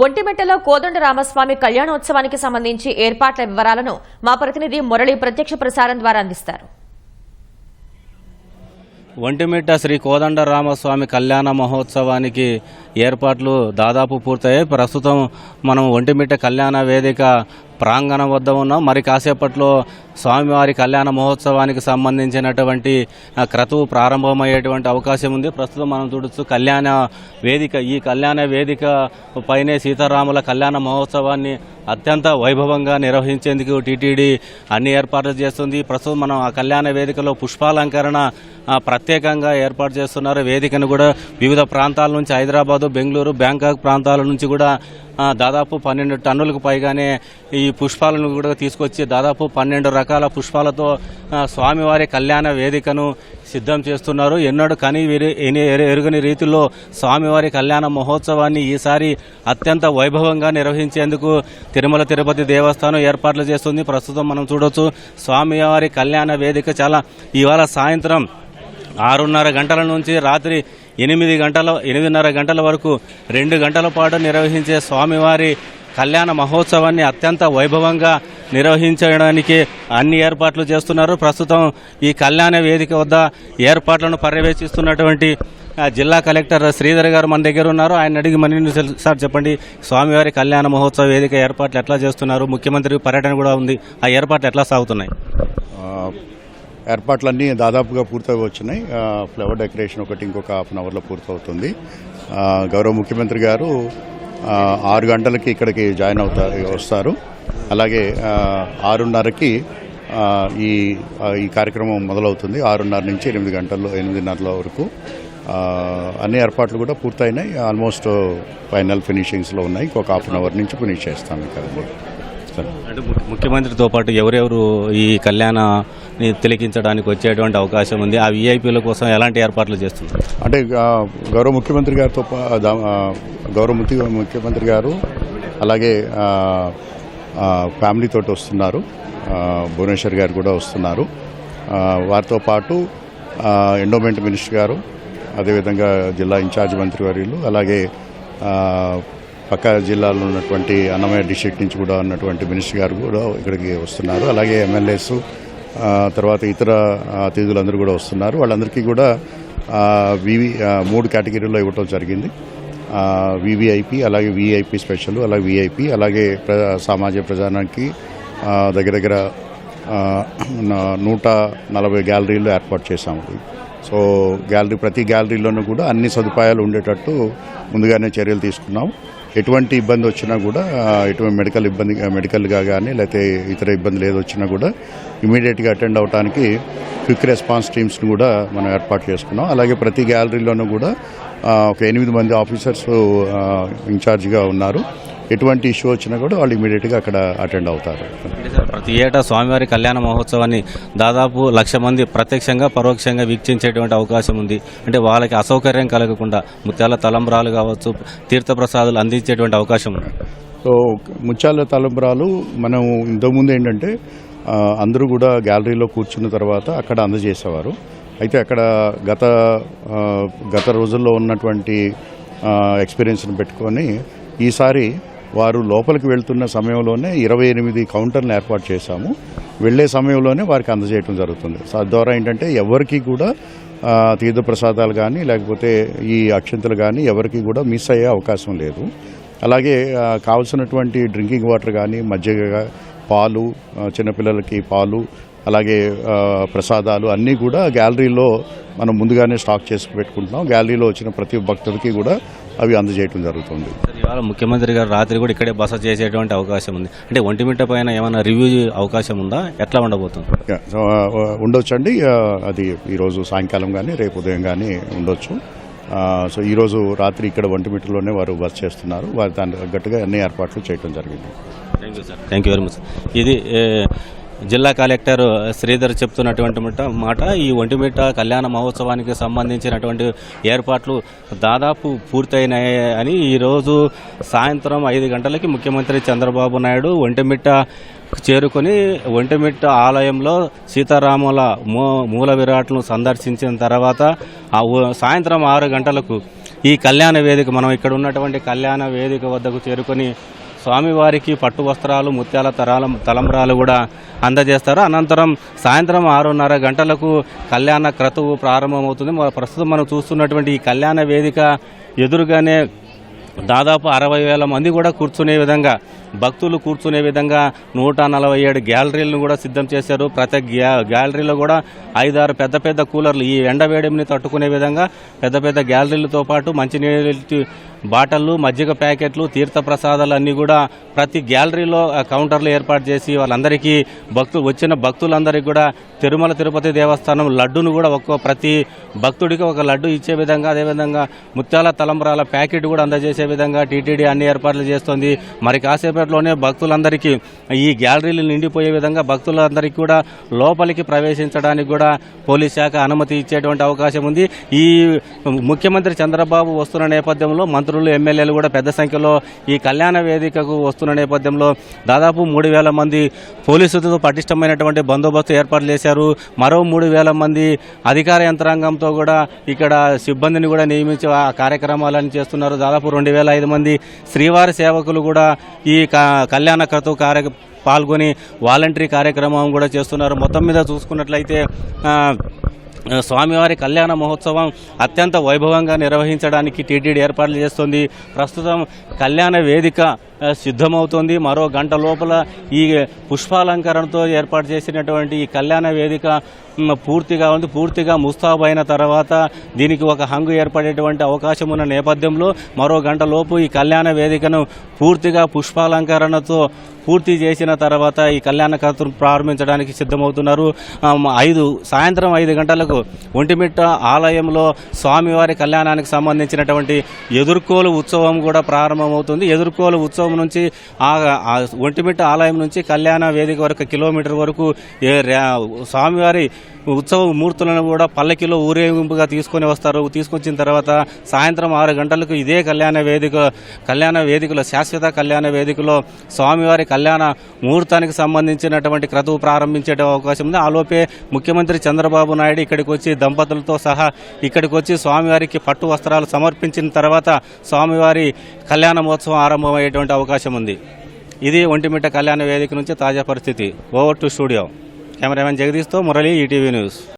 ఒంటిమిట్టలో కోదండ రామస్వామి కళ్యాణోత్సవానికి సంబంధించి ఏర్పాట్ల వివరాలను మా ప్రతినిధి మురళి ప్రత్యక్ష ప్రసారం ద్వారా అందిస్తారు. ఒంటిమిట్ట శ్రీ కోదండ రామస్వామి కళ్యాణ మహోత్సవానికి ఏర్పాట్లు దాదాపు పూర్తయ్యాయి. ప్రస్తుతం మనం ఒంటిమిట్ట కళ్యాణ వేదిక ప్రాంగణం వద్ద ఉన్నాం. మరి కాసేపట్లో స్వామివారి కళ్యాణ మహోత్సవానికి సంబంధించినటువంటి క్రతువు ప్రారంభమయ్యేటువంటి అవకాశం ఉంది. ప్రస్తుతం మనం చూడొచ్చు కళ్యాణ వేదిక. ఈ కళ్యాణ వేదిక పైనే సీతారాముల కళ్యాణ మహోత్సవాన్ని అత్యంత వైభవంగా నిర్వహించేందుకు టీటీడీ అన్ని ఏర్పాట్లు చేస్తుంది. ప్రస్తుతం మనం ఆ కళ్యాణ వేదికలో పుష్పాలంకరణ ప్రత్యేకంగా ఏర్పాటు చేస్తున్నారు. వేదికను కూడా వివిధ ప్రాంతాల నుంచి హైదరాబాదు, బెంగళూరు, బ్యాంకాక్ ప్రాంతాల నుంచి కూడా దాదాపు 12 టన్నులకు పైగానే ఈ పుష్పాలను కూడా తీసుకొచ్చి దాదాపు 12 రకాల పుష్పాలతో స్వామివారి కళ్యాణ వేదికను సిద్ధం చేస్తున్నారు. ఎన్నడూ కని ఎరుగని రీతిలో స్వామివారి కళ్యాణ మహోత్సవాన్ని ఈసారి అత్యంత వైభవంగా నిర్వహించేందుకు తిరుమల తిరుపతి దేవస్థానం ఏర్పాట్లు చేస్తుంది. ప్రస్తుతం మనం చూడొచ్చు స్వామివారి కళ్యాణ వేదిక చాలా ఇవాళ సాయంత్రం 6:30 గంటల నుంచి రాత్రి 8:30 గంటల వరకు 2 గంటల పాటు నిర్వహించే స్వామివారి కళ్యాణ మహోత్సవాన్ని అత్యంత వైభవంగా నిర్వహించడానికి అన్ని ఏర్పాట్లు చేస్తున్నారు. ప్రస్తుతం ఈ కళ్యాణ వేదిక వద్ద ఏర్పాట్లను పర్యవేక్షిస్తున్నటువంటి జిల్లా కలెక్టర్ శ్రీధర్ గారు మన దగ్గర ఉన్నారు. ఆయన అడిగి మరిన్ని సార్ చెప్పండి, స్వామివారి కళ్యాణ మహోత్సవ వేదిక ఏర్పాట్లు ఎట్లా చేస్తున్నారు? ముఖ్యమంత్రి పర్యటన కూడా ఉంది, ఆ ఏర్పాట్లు ఎట్లా సాగుతున్నాయి? ఏర్పాట్లన్నీ దాదాపుగా పూర్తయి వచ్చినాయి. ఫ్లవర్ డెకరేషన్ ఒకటి ఇంకొక హాఫ్ అన్ అవర్లో పూర్తవుతుంది. గౌరవ ముఖ్యమంత్రి గారు 6 గంటలకి ఇక్కడికి జాయిన్ వస్తారు. అలాగే 6:30కి ఈ కార్యక్రమం మొదలవుతుంది. 6:30 నుంచి 8:30 వరకు అన్ని ఏర్పాట్లు కూడా పూర్తయినాయి. ఆల్మోస్ట్ ఫైనల్ ఫినిషింగ్స్లో ఉన్నాయి. ఇంకొక హాఫ్ అన్ అవర్ నుంచి ఫినిష్ చేస్తాం ఇక్కడ. అంటే ముఖ్యమంత్రితో పాటు ఎవరెవరు ఈ కళ్యాణాన్ని తిలకించడానికి వచ్చేటువంటి అవకాశం ఉంది? ఆ వీఐపీల కోసం ఎలాంటి ఏర్పాట్లు చేస్తున్నారు? అంటే గౌరవ ముఖ్యమంత్రి గారు అలాగే ఫ్యామిలీతో వస్తున్నారు. భువనేశ్వర్ గారు కూడా వస్తున్నారు. వారితో పాటు ఎండోమెంట్ మినిస్టర్ గారు, అదేవిధంగా జిల్లా ఇన్ఛార్జ్ మంత్రివర్యులు, అలాగే పక్క జిల్లాలో ఉన్నటువంటి అన్నమయ్య డిస్ట్రిక్ట్ నుంచి కూడా ఉన్నటువంటి మినిస్టర్ గారు కూడా ఇక్కడికి వస్తున్నారు. అలాగే ఎమ్మెల్యేస్, తర్వాత ఇతర అతిథులందరూ కూడా వస్తున్నారు. వాళ్ళందరికీ కూడా 3 కేటగిరీలో ఇవ్వటం జరిగింది. వివిఐపి, అలాగే విఐపి స్పెషల్, అలాగే విఐపి, అలాగే సామాజిక ప్రజానికి దగ్గర 140 గ్యాలరీలు ఏర్పాటు చేశాము. సో ప్రతి గ్యాలరీలోనూ కూడా అన్ని సదుపాయాలు ఉండేటట్టు ముందుగానే చర్యలు తీసుకున్నాం. ఎటువంటి ఇబ్బంది వచ్చినా కూడా, ఎటువంటి మెడికల్గా కానీ లేకపోతే ఇతర ఇబ్బందులు ఏది వచ్చినా కూడా ఇమీడియట్గా అటెండ్ అవడానికి క్విక్ రెస్పాన్స్ టీమ్స్ను కూడా మనం ఏర్పాటు చేసుకున్నాం. అలాగే ప్రతి గ్యాలరీలోనూ కూడా ఒక 8 మంది ఆఫీసర్స్ ఇన్ఛార్జ్గా ఉన్నారు. ఎటువంటి ఇష్యూ వచ్చినా కూడా వాళ్ళు ఇమీడియట్గా అక్కడ అటెండ్ అవుతారు. ప్రతి ఏటా స్వామివారి కళ్యాణ మహోత్సవాన్ని దాదాపు 1,00,000 మంది ప్రత్యక్షంగా పరోక్షంగా వీక్షించేటువంటి అవకాశం ఉంది. అంటే వాళ్ళకి అసౌకర్యం కలగకుండా ముత్యాల తలంబ్రాలు కావచ్చు, తీర్థప్రసాదాలు అందించేటువంటి అవకాశం ఉంది. సో ముత్యాల తలంబ్రాలు మనం ఇంతకుముందు ఏంటంటే అందరూ కూడా గ్యాలరీలో కూర్చున్న తర్వాత అక్కడ అందజేసేవారు. అయితే అక్కడ గత రోజుల్లో ఉన్నటువంటి ఎక్స్పీరియన్స్ని పెట్టుకొని ఈసారి వారు లోపలికి వెళ్తున్న సమయంలోనే 28 కౌంటర్లను ఏర్పాటు చేశాము. వెళ్లే సమయంలోనే వారికి అందజేయడం జరుగుతుంది. తద్వారా ఏంటంటే ఎవరికి కూడా తీర్థప్రసాదాలు కానీ లేకపోతే ఈ అక్షంతలు కానీ ఎవరికి కూడా మిస్ అయ్యే అవకాశం లేదు. అలాగే కావాల్సినటువంటి డ్రింకింగ్ వాటర్ కానీ, మజ్జిగ, పాలు, చిన్నపిల్లలకి పాలు, అలాగే ప్రసాదాలు అన్నీ కూడా గ్యాలరీలో మనం ముందుగానే స్టాక్ చేసి పెట్టుకుంటున్నాం. గ్యాలరీలో వచ్చిన ప్రతి భక్తుడికి కూడా అవి అందజేయడం జరుగుతుంది. ఇవాళ ముఖ్యమంత్రి గారు రాత్రి కూడా ఇక్కడే బస చేసేటువంటి అవకాశం ఉంది. అంటే ఒంటిమిట్ట పైన ఏమైనా రివ్యూ అవకాశం ఉందా? ఎట్లా ఉండబోతుంది? ఉండొచ్చండి. అది ఈరోజు సాయంకాలం కానీ రేపు ఉదయం కానీ ఉండొచ్చు. సో ఈరోజు రాత్రి ఇక్కడ ఒంటిమిట్టలోనే వారు బస చేస్తున్నారు. వారు దానికి తగ్గట్టుగా అన్ని ఏర్పాట్లు చేయడం జరిగింది. Thank you sir. Thank you very much. ఇది జిల్లా కలెక్టర్ శ్రీధర్ చెప్తున్నటువంటి మాట. ఈ ఒంటిమిట్ట కళ్యాణ మహోత్సవానికి సంబంధించినటువంటి ఏర్పాట్లు దాదాపు పూర్తయినాయని ఈరోజు సాయంత్రం 5 గంటలకి ముఖ్యమంత్రి చంద్రబాబు నాయుడు ఒంటిమిట్ట చేరుకుని ఒంటిమిట్ట ఆలయంలో సీతారాముల మూల విరాట్ను సందర్శించిన తర్వాత సాయంత్రం 6 గంటలకు ఈ కళ్యాణ వేదిక మనం ఇక్కడ ఉన్నటువంటి కళ్యాణ వేదిక వద్దకు చేరుకొని స్వామివారికి పట్టు వస్త్రాలు ముత్యాల తలంబ్రాలు కూడా అందజేస్తారు. అనంతరం సాయంత్రం 6:30 గంటలకు కళ్యాణ క్రతువు ప్రారంభమవుతుంది. ప్రస్తుతం మనం చూస్తున్నటువంటి ఈ కళ్యాణ వేదిక ఎదురుగానే దాదాపు 60,000 మంది కూడా కూర్చునే విధంగా, భక్తులు కూర్చునే విధంగా 147 గ్యాలరీలను కూడా సిద్ధం చేశారు. ప్రతి గ్యాలరీలో కూడా 5-6 పెద్ద కూలర్లు ఈ ఎండవేడిని తట్టుకునే విధంగా పెద్ద గ్యాలరీలతో పాటు మంచినీటి బాటళ్ళు, మజ్జిగ ప్యాకెట్లు, తీర్థ ప్రసాదాలు అన్నీ కూడా ప్రతి గ్యాలరీలో కౌంటర్లు ఏర్పాటు చేసి వాళ్ళందరికీ వచ్చిన భక్తులందరికీ కూడా తిరుమల తిరుపతి దేవస్థానం లడ్డును కూడా ప్రతి భక్తుడికి ఒక లడ్డు ఇచ్చే విధంగా, అదేవిధంగా ముత్యాల తలంబ్రాల ప్యాకెట్ కూడా అందజేసే విధంగా టీటీడీ అన్ని ఏర్పాట్లు చేస్తోంది. మరి కాసేపట్లోనే భక్తులందరికీ ఈ గ్యాలరీలు నిండిపోయే విధంగా భక్తులందరికీ కూడా లోపలికి ప్రవేశించడానికి కూడా పోలీస్ శాఖ అనుమతి ఇచ్చేటువంటి అవకాశం ఉంది. ఈ ముఖ్యమంత్రి చంద్రబాబు వస్తున్న నేపథ్యంలో మంత్రులు, ఎమ్మెల్యేలు కూడా పెద్ద సంఖ్యలో ఈ కళ్యాణ వేదికకు వస్తున్న నేపథ్యంలో దాదాపు 3,000 మంది పోలీసులతో పటిష్టమైనటువంటి బందోబస్తు ఏర్పాట్లు చేశారు. మరో 3,000 మంది అధికార యంత్రాంగంతో కూడా ఇక్కడ సిబ్బందిని కూడా నియమించి ఆ కార్యక్రమాలను చేస్తున్నారు. దాదాపు 2,500 మంది శ్రీవారి సేవకులు కూడా ఈ కళ్యాణ క్రతువు పాల్గొని వాలంటరీ కార్యక్రమం కూడా చేస్తున్నారు. మొత్తం మీద చూసుకున్నట్లయితే స్వామివారి కళ్యాణ మహోత్సవం అత్యంత వైభవంగా నిర్వహించడానికి టీటీడీ ఏర్పాట్లు చేస్తుంది. ప్రస్తుతం కళ్యాణ వేదిక సిద్ధమవుతోంది. మరో గంట లోపల ఈ పుష్పాలంకరణతో ఏర్పాటు చేసినటువంటి ఈ కళ్యాణ వేదిక పూర్తిగా ముస్తాబు అయిన తర్వాత దీనికి ఒక హంగు ఏర్పడేటువంటి అవకాశం ఉన్న నేపథ్యంలో మరో గంట లోపు ఈ కళ్యాణ వేదికను పూర్తిగా పుష్పాలంకరణతో పూర్తి చేసిన తర్వాత ఈ కళ్యాణ క్రతువును ప్రారంభించడానికి సిద్ధమవుతున్నారు. సాయంత్రం 5 గంటలకు ఒంటిమిట్ట ఆలయంలో స్వామివారి కళ్యాణానికి సంబంధించినటువంటి ఎదుర్కోలు ఉత్సవం కూడా ప్రారంభమవుతుంది. ఎదుర్కోలు ఉత్సవం నుంచి ఒంటిమిట్ట ఆలయం నుంచి కళ్యాణ వేదిక వరకు కిలోమీటర్ వరకు స్వామివారి ఉత్సవ మూర్తులను కూడా పల్లకిలో ఊరేగింపుగా తీసుకొని వస్తారు. తీసుకొచ్చిన తర్వాత సాయంత్రం 6 గంటలకు ఇదే కళ్యాణ వేదికలో శాశ్వత కళ్యాణ వేదికలో స్వామివారి కళ్యాణ ముహూర్తానికి సంబంధించినటువంటి క్రతువు ప్రారంభించే అవకాశం ఉంది. ఆలోపే ముఖ్యమంత్రి చంద్రబాబు నాయుడు ఇక్కడికి వచ్చి దంపతులతో సహా ఇక్కడికి వచ్చి స్వామివారికి పట్టు వస్త్రాలు సమర్పించిన తర్వాత స్వామివారి కళ్యాణ మహోత్సవం ఆరంభమయ్యేటువంటి అవకాశం ఉంది. ఇది ఒంటిమిట్ట కళ్యాణ వేదిక నుంచి తాజా పరిస్థితి. Over to studio. కెమెరామెన్ జగదీష్తో మురళి, ఈటీవీ న్యూస్.